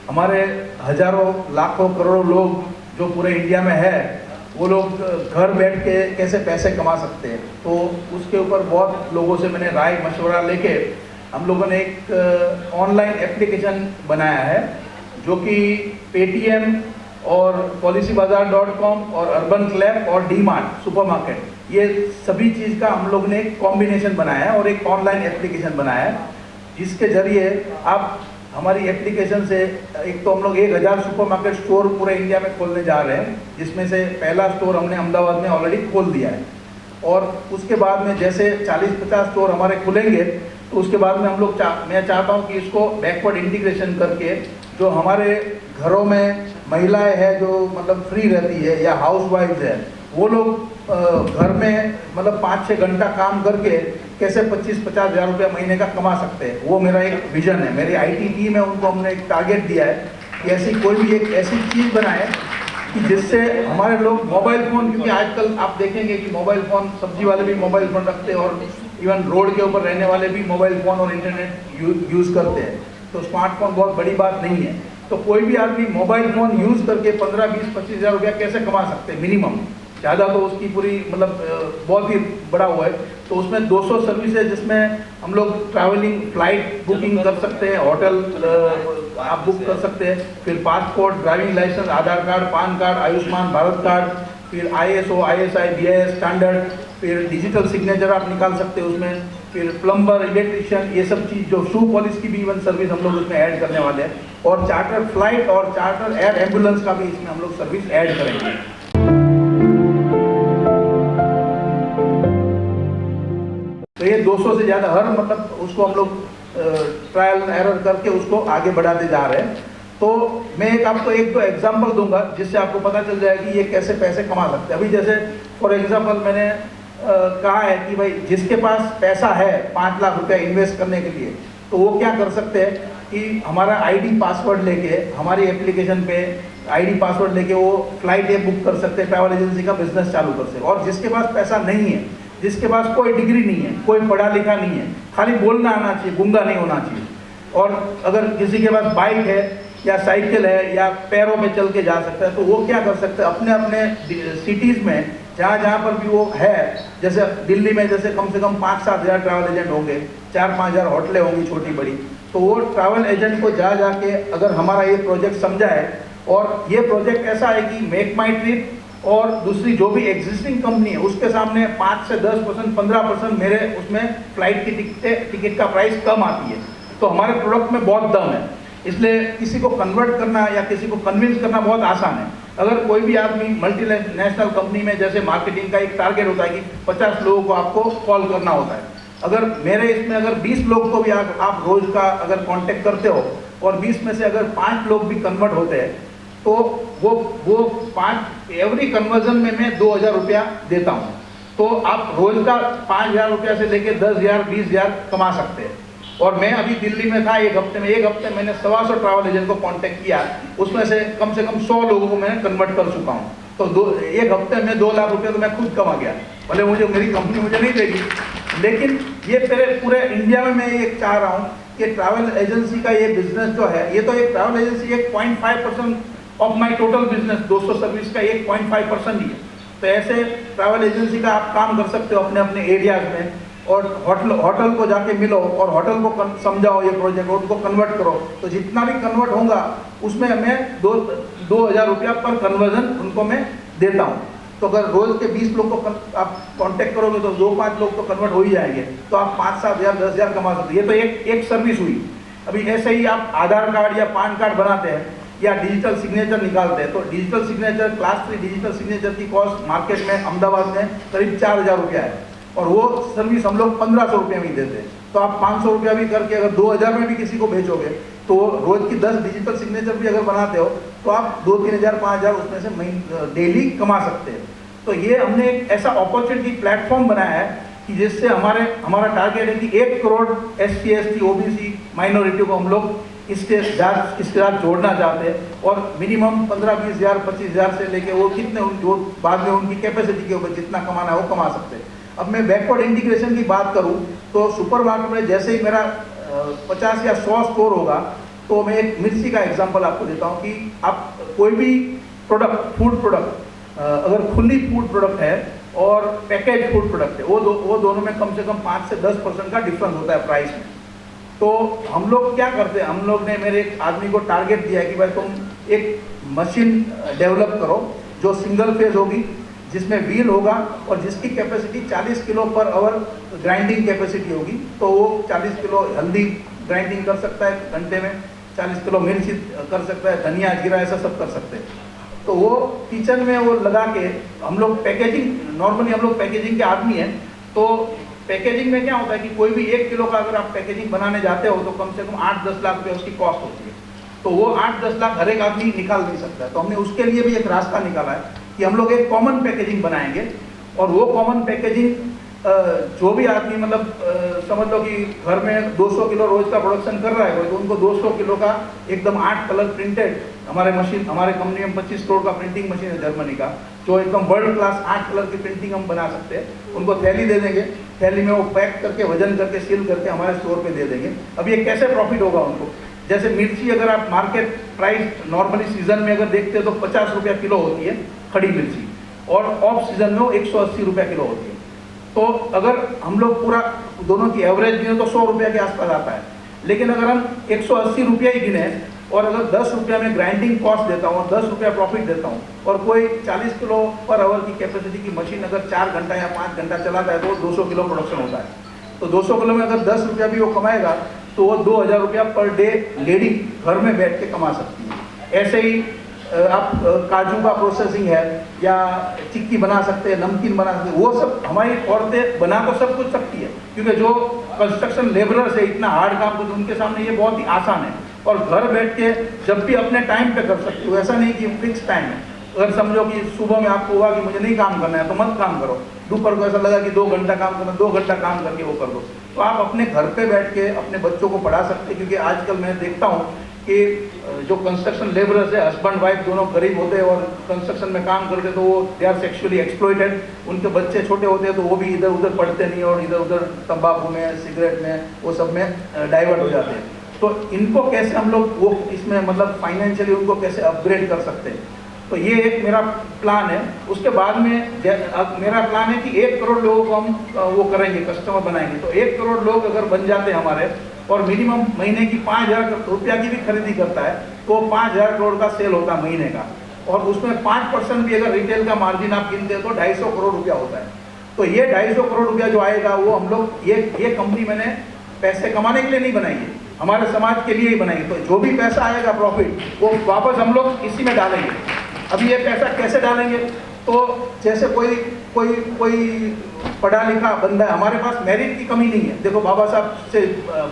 हमारे हजारों लाखों करोड़ों लोग जो पूरे इंडिया में है, वो लोग घर बैठ के कैसे पैसे कमा सकते हैं। तो उसके ऊपर बहुत लोगों से मैंने राय मशवरा लेके हम लोगों ने एक ऑनलाइन एप्लीकेशन बनाया है, जो कि पेटीएम और policybazaar.com और अर्बन क्लैप और डीमार्ट सुपरमार्केट, ये सभी चीज़ का हम लोग ने एक कॉम्बिनेशन बनाया है और एक ऑनलाइन एप्लीकेशन बनाया है, जिसके जरिए आप हमारी एप्लीकेशन से एक तो हम लोग 1000 सुपरमार्केट स्टोर पूरे इंडिया में खोलने जा रहे हैं, जिसमें से पहला स्टोर हमने अहमदाबाद में ऑलरेडी खोल दिया है। और उसके बाद में जैसे 40-50 स्टोर हमारे खुलेंगे, तो उसके बाद में हम लोग मैं चाहता हूँ कि इसको बैकवर्ड इंटीग्रेशन करके जो हमारे घरों में महिलाएं हैं जो मतलब फ्री रहती है या हाउस वाइफ्स है, वो लोग घर में मतलब 5-6 घंटा काम करके कैसे 25-50 हज़ार रुपया महीने का कमा सकते हैं। वो मेरा एक विजन है। मेरी आईटी टीम है, उनको हमने एक टारगेट दिया है कि ऐसी कोई भी एक ऐसी चीज़ बनाए कि जिससे हमारे लोग मोबाइल फ़ोन, क्योंकि आजकल आप देखेंगे कि मोबाइल फ़ोन, सब्जी वाले भी मोबाइल फ़ोन रखते हैं और इवन रोड के ऊपर रहने वाले भी मोबाइल फ़ोन और इंटरनेट यूज़ करते हैं। तो स्मार्टफोन बहुत बड़ी बात नहीं है। तो कोई भी आदमी मोबाइल फ़ोन यूज़ करके 15, 20, 25 हज़ार रुपया कैसे कमा सकते हैं मिनिमम, ज़्यादा तो उसकी पूरी मतलब बहुत ही बड़ा हुआ है। तो उसमें 200 सर्विस है, जिसमें हम लोग ट्रैवलिंग फ्लाइट बुकिंग कर सकते हैं, होटल आप बुक कर सकते हैं, फिर passport, driving licence, Aadhaar card, PAN card, Ayushman Bharat card, फिर ISO, ISI, BIS स्टैंडर्ड, फिर डिजिटल सिग्नेचर आप निकाल सकते हैं उसमें, फिर प्लम्बर, इलेक्ट्रिशियन, ये सब चीज़ जो शू पॉलिश की भी इवन सर्विस हम लोग उसमें ऐड करने वाले हैं, और चार्टर फ्लाइट और चार्टर एयर एम्बुलेंस का भी इसमें हम लोग सर्विस ऐड करेंगे। तो ये 200 से ज़्यादा हर मतलब उसको हम लोग ट्रायल एरर करके उसको आगे बढ़ाते जा रहे हैं। तो मैं एक आपको 1-2 एग्जांपल दूंगा जिससे आपको पता चल जाएगा कि ये कैसे पैसे कमा सकते हैं। अभी जैसे फॉर एग्जांपल मैंने कहा है कि भाई जिसके पास पैसा है 5 लाख रुपया इन्वेस्ट करने के लिए, तो वो क्या कर सकते हैं कि हमारा आईडी पासवर्ड लेके हमारी एप्लीकेशन पे आईडी पासवर्ड लेके वो फ्लाइट ये बुक कर सकते हैं, ट्रैवल एजेंसी का बिजनेस चालू कर सकते हैं। और जिसके पास पैसा नहीं है, जिसके पास कोई डिग्री नहीं है, कोई पढ़ा लिखा नहीं है, खाली बोलना आना चाहिए, गूंगा नहीं होना चाहिए, और अगर किसी के पास बाइक है या साइकिल है या पैरों में चल के जा सकता है, तो वो क्या कर सकते हैं अपने अपने सिटीज़ में जहाँ जहाँ पर भी वो है, जैसे दिल्ली में जैसे कम से कम 5-7 हज़ार ट्रैवल एजेंट होंगे, 4-5 हज़ार होटलें होंगी छोटी बड़ी, तो वो ट्रैवल एजेंट को जा जाके अगर हमारा ये प्रोजेक्ट समझा है, और ये प्रोजेक्ट ऐसा है कि मेक माई ट्रिप और दूसरी जो भी एग्जिस्टिंग कंपनी है उसके सामने 5 से 10%, 15% मेरे उसमें फ्लाइट की टिकट का प्राइस कम आती है। तो हमारे प्रोडक्ट में बहुत दम है, इसलिए किसी को कन्वर्ट करना या किसी को कन्विंस करना बहुत आसान है। अगर कोई भी आदमी मल्टीनेशनल कंपनी में जैसे मार्केटिंग का एक टारगेट होता है कि 50 लोगों को आपको कॉल करना होता है, अगर मेरे इसमें अगर 20 लोग को भी आप रोज का अगर कांटेक्ट करते हो और 20 में से अगर 5 लोग भी कन्वर्ट होते हैं, तो वो 5 एवरी कन्वर्जन में मैं 2000 रुपया देता हूँ। तो आप रोज का 5000 रुपया से लेके 10,000, 20,000 कमा सकते हैं। और मैं अभी दिल्ली में था एक हफ्ते मैंने 125 ट्रैवल एजेंट को कांटेक्ट किया, उसमें से कम 100 लोगों को मैंने कन्वर्ट कर चुका हूँ। तो एक हफ्ते में 2 लाख रुपया तो मैं खुद कमा गया। भले मुझे मेरी कंपनी मुझे नहीं देगी, लेकिन ये पूरे इंडिया में मैं ये चाह रहा हूँ कि ट्रैवल एजेंसी का ये बिजनेस जो है, ये तो एक travel agency 1.5% of my total business, 200 service का 1.5% ही है। तो ऐसे ट्रैवल एजेंसी का आप काम कर सकते हो अपने अपने एरियाज में, और होटल को जाके मिलो और होटल को समझाओ ये प्रोजेक्ट, उनको कन्वर्ट करो। तो जितना भी कन्वर्ट होगा उसमें मैं 2,000 रुपया पर कन्वर्जन उनको मैं देता हूँ। तो अगर रोज के 20 लोग को आप कांटेक्ट करोगे तो 2-5 लोग तो कन्वर्ट हो ही जाएंगे, तो आप 5-7 हज़ार 10,000 कमा सकते। ये तो एक सर्विस हुई। अभी ऐसे ही आप आधार कार्ड या पान कार्ड बनाते हैं या डिजिटल सिग्नेचर निकालते हैं, तो digital signature class 3 digital signature की कॉस्ट मार्केट में अहमदाबाद में करीब 4,000 रुपया है, और वो सर्विस हम लोग 1500 रुपये में ही देते हैं। तो आप 500 रुपया भी करके अगर 2000 में भी किसी को भेजोगे, तो रोज की 10 डिजिटल सिग्नेचर भी अगर बनाते हो तो आप 2-3 हज़ार 5,000 उसमें से डेली कमा सकते हैं। तो ये हमने एक ऐसा अपॉर्चुनिटी प्लेटफॉर्म बनाया है कि जिससे हमारा टारगेट है कि 1 crore SC, ST, OBC minority को हम लोग इसके साथ जोड़ना चाहते हैं, और मिनिमम 15-20 हज़ार 25 हज़ार से लेके वो कितने वो बाद में उनकी कैपेसिटी के ऊपर जितना कमाना है वो कमा सकते हैं। अब मैं बैकवर्ड इंटीग्रेशन की बात करूं तो सुपरमार्केट में जैसे ही मेरा 50 या 100 स्टोर होगा, तो तो मैं एक मिर्ची का एग्जांपल आपको देता हूँ कि आप कोई भी प्रोडक्ट, फूड प्रोडक्ट, अगर खुली फूड प्रोडक्ट है और पैकेज फूड प्रोडक्ट है, वो दोनों में कम से कम 5 से 10% का डिफरेंस होता है प्राइस में। तो हम लोग क्या करते हैं, हम लोग ने मेरे एक आदमी को टारगेट दिया कि भाई तुम एक मशीन डेवलप करो जो सिंगल फेज होगी, जिसमें व्हील होगा और जिसकी capacity 40 kilo per hour grinding capacity होगी। तो वो 40 किलो हल्दी ग्राइंडिंग कर सकता है घंटे में, 40 किलो मिर्ची कर सकता है, धनिया जीरा ऐसा सब कर सकते हैं। तो वो किचन में वो लगा के हम लोग पैकेजिंग, नॉर्मली हम लोग पैकेजिंग के आदमी हैं, तो पैकेजिंग में क्या होता है कि कोई भी 1 किलो का अगर आप पैकेजिंग बनाने जाते हो तो कम से कम 8-10 लाख रुपये उसकी कॉस्ट होती है। तो वो 8-10 लाख हर एक आदमी निकाल नहीं सकता है। तो हमने उसके लिए भी एक रास्ता निकाला है कि हम लोग एक कॉमन पैकेजिंग बनाएंगे, और वो कॉमन पैकेजिंग जो भी आदमी मतलब समझ लो कि घर में 200 किलो रोज का प्रोडक्शन कर रहा है तो उनको 200 किलो का एकदम 8 कलर प्रिंटेड, हमारे कंपनी में 25 करोड़ का प्रिंटिंग मशीन है जर्मनी का, जो एकदम वर्ल्ड क्लास 8 कलर की प्रिंटिंग हम बना सकते हैं। उनको थैली दे देंगे, थैली में वो पैक करके वजन करके सील करके हमारे स्टोर पे दे देंगे। अब ये कैसे प्रॉफिट होगा उनको, जैसे मिर्ची अगर आप मार्केट प्राइस नॉर्मली सीजन में अगर देखते हो तो 50 रुपया किलो होती है खड़ी मिर्ची, और ऑफ सीजन में वो 180 रुपया किलो होती है। तो अगर हम लोग पूरा दोनों की एवरेज गिने तो 100 रुपया के आसपास आता है। लेकिन अगर हम 180 रुपया ही गिने और अगर 10 रुपया में ग्राइंडिंग कॉस्ट देता हूँ और 10 रुपया प्रॉफिट देता हूँ, और कोई 40 किलो पर आवर की कैपेसिटी की मशीन अगर 4 घंटा या 5 घंटा चलाता है तो 200 किलो प्रोडक्शन होता है। तो 200 किलो में अगर 10 रुपया भी वो कमाएगा तो वो 2000 रुपया पर डे लेडी घर में बैठ के कमा सकती है। ऐसे ही आप काजू का प्रोसेसिंग है या चिक्की बना सकते हैं, नमकीन बना सकते हैं, वो सब हमारी औरतें बना तो सब कुछ सकती है, क्योंकि जो कंस्ट्रक्शन लेबरर्स है इतना हार्ड काम तो उनके सामने ये बहुत ही आसान है, और घर बैठ के जब भी अपने टाइम पे कर सकते हो। ऐसा नहीं कि फिक्स टाइम है, अगर समझो कि सुबह में आपको हुआ कि मुझे नहीं काम करना है तो मत काम करो, दोपहर को ऐसा लगा कि 2 घंटा काम करना, 2 घंटा काम करके वो कर दो, तो आप अपने घर पे बैठ के अपने बच्चों को पढ़ा सकते हैं। क्योंकि आजकल मैं देखता हूँ कि जो कंस्ट्रक्शन लेबरर्स है, हस्बैंड वाइफ दोनों गरीब होते हैं और कंस्ट्रक्शन में काम करते, तो वो दे आर सेक्सुअली एक्सप्लॉइटेड। उनके बच्चे छोटे होते हैं तो वो भी इधर उधर पढ़ते नहीं और इधर उधर तंबाकू में, सिगरेट में, वो सब में डाइवर्ट हो जाते हैं। तो इनको कैसे हम लोग वो इसमें मतलब फाइनेंशियली उनको कैसे अपग्रेड कर सकते हैं, तो ये एक मेरा प्लान है। उसके बाद में मेरा प्लान है कि 1 करोड़ लोगों को हम वो करेंगे, कस्टमर बनाएंगे। तो 1 करोड़ लोग अगर बन जाते हैं हमारे, और मिनिमम महीने की 5000 रुपया की भी खरीदी करता है, तो 5000 करोड़ का सेल होता है महीने का, और उसमें 5% भी अगर रिटेल का मार्जिन आप गिनते हैं तो 250 करोड़ रुपया होता है। तो ये 250 करोड़ रुपया जो आएगा वो हम लोग ये कंपनी मैंने पैसे कमाने के लिए नहीं बनाई है, हमारे समाज के लिए ही बनाई है। तो जो भी पैसा आएगा प्रॉफिट वो वापस हम लोग इसी में डालेंगे। अभी ये पैसा कैसे डालेंगे, तो जैसे कोई पढ़ा लिखा बंदा है, हमारे पास मेरिट की कमी नहीं है। देखो बाबा साहब से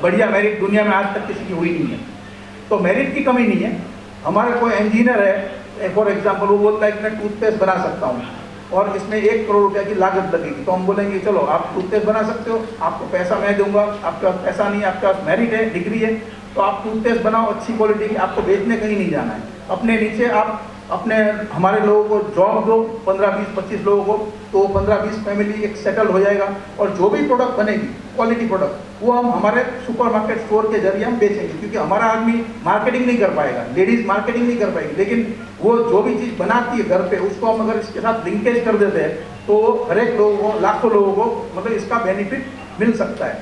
बढ़िया मेरिट दुनिया में आज तक किसी की हुई नहीं है, तो मेरिट की कमी नहीं है। हमारा कोई इंजीनियर है फॉर एग्जांपल, वो बोलता है कि मैं टूथपेस्ट बना सकता हूँ और इसमें 1 करोड़ रुपया की लागत लगेगी, तो हम बोलेंगे चलो आप टूथपेस्ट बना सकते हो, आपको पैसा मैं दूंगा, आपके पास पैसा नहीं है, आपके पास मेरिट है, डिग्री है, तो आप टूथपेस्ट बनाओ अच्छी क्वालिटी की, आपको बेचने कहीं नहीं जाना है। अपने नीचे आप अपने हमारे लोगों को जॉब दो, 15, 20, 25 लोगों को, तो 15-20 फैमिली एक सेटल हो जाएगा। और जो भी प्रोडक्ट बनेगी क्वालिटी प्रोडक्ट, वो हम हमारे सुपरमार्केट स्टोर के जरिए हम बेचेंगे, क्योंकि हमारा आदमी मार्केटिंग नहीं कर पाएगा, लेडीज मार्केटिंग नहीं कर पाएगी, लेकिन वो जो भी चीज़ बनाती है घर पे, उसको हम अगर इसके साथ लिंकेज कर देते हैं तो हर एक लोगों को, लाखों लोगों को मतलब इसका बेनिफिट मिल सकता है।